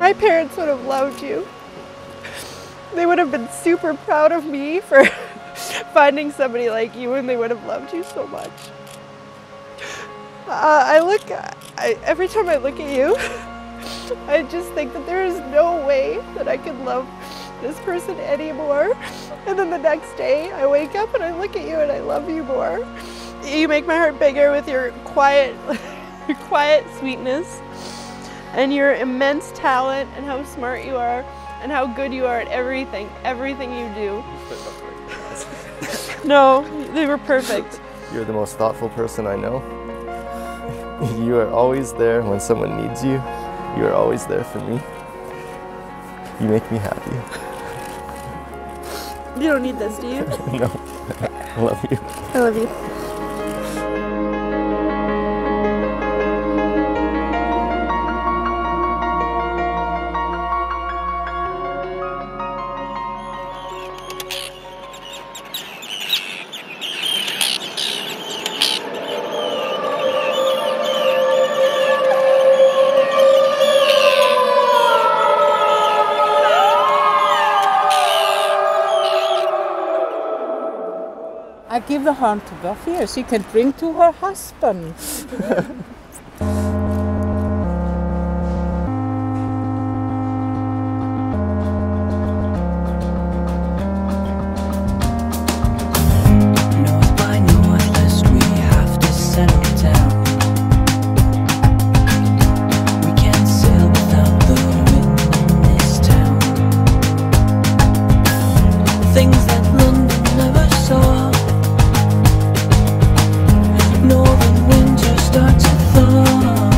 My parents would have loved you. They would have been super proud of me for finding somebody like you, and they would have loved you so much. Every time I look at you, I just think that there is no way that I could love this person anymore. And then the next day, I wake up and I look at you and I love you more. You make my heart bigger with your quiet sweetness and your immense talent and how smart you are and how good you are at everything you do. No, they were perfect. You're the most thoughtful person I know. You are always there when someone needs you. You are always there for me. You make me happy. You don't need this, do you? No. I love you. I love you. I give the horn to Buffy so she can bring to her husband. Things that London never saw. Northern winter start to thaw.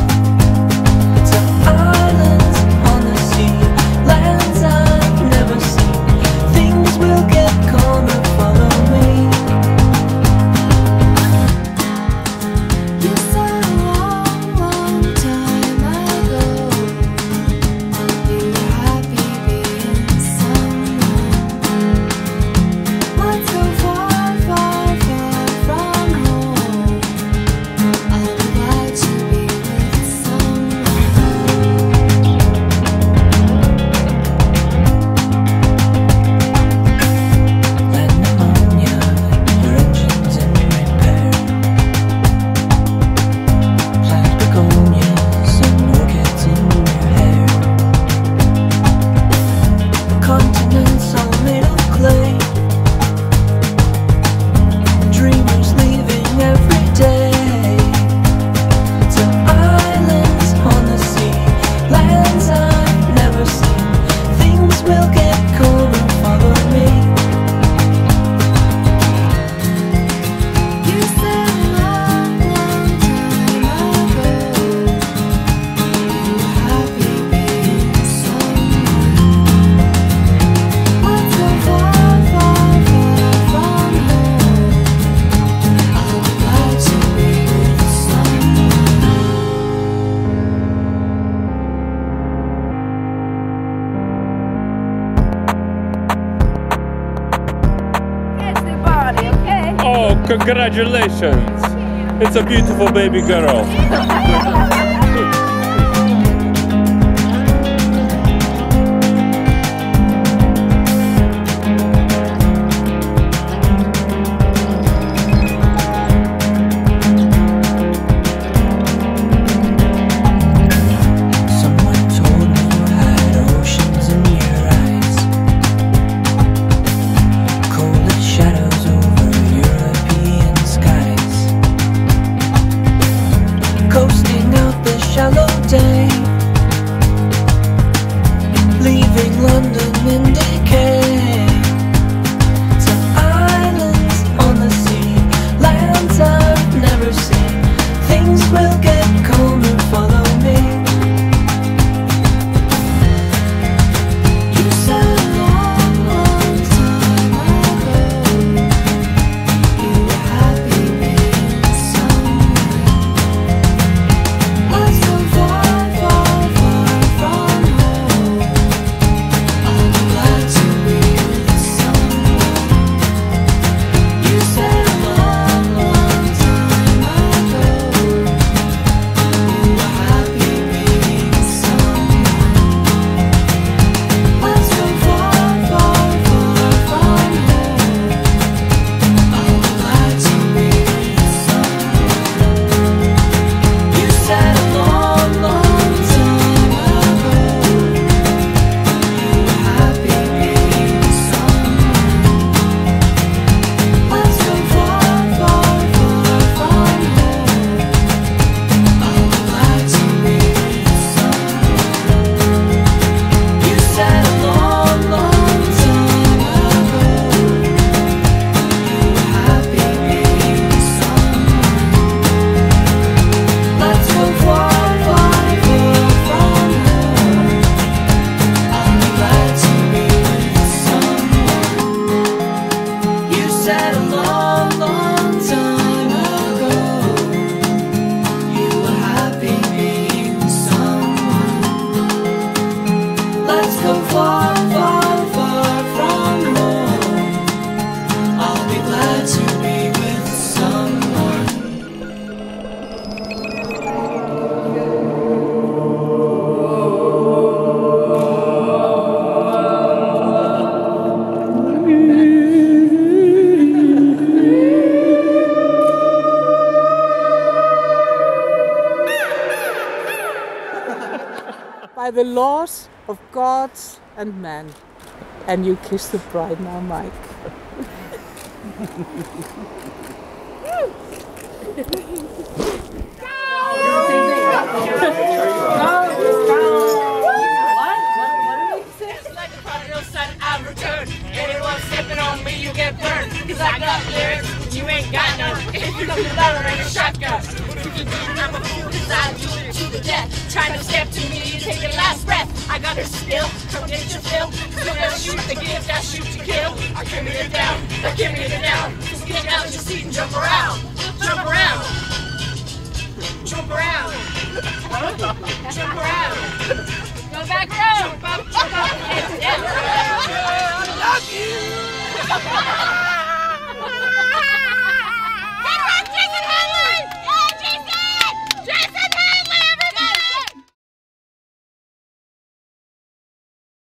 To islands on the sea, lands I've never seen. Things will get calmer, follow me. You said a long, long time ago, you were happy being someone. What's so far, far, far from home? I'm glad to be with someone. Let pneumonia, your engine's in repair. Plant begonias and orchids in your hair. The continents all made of clay. Dreamers leaving every day. To islands on the sea, lands I've never seen. Things will get colder, follow me. You said a long, long time ago, you were happy being someone. What's so far, far, far from home? I'm glad to be with someone. Catch the body, okay? Oh, congratulations! It's a beautiful baby girl. Someone told me you had oceans in your eyes. Cold as shadows over European skies. Coasting out the shallow by the laws of gods and men. And you kiss the bride now, Mike. Anyone stepping on me, you get burned. Cause I got lyrics, you ain't got none. If you come to learn on your shotgun, I'm a fool cause I do it to the death. Trying to step to me, you take your last breath. I got her still, come get your fill. So they'll shoot the gift, I shoot to kill. I carry it down, I carry it down. Just get out of your seat and jump around. Jump around. Jump around. Jump around. Go back row. Jump up, jump up, head down. I love you.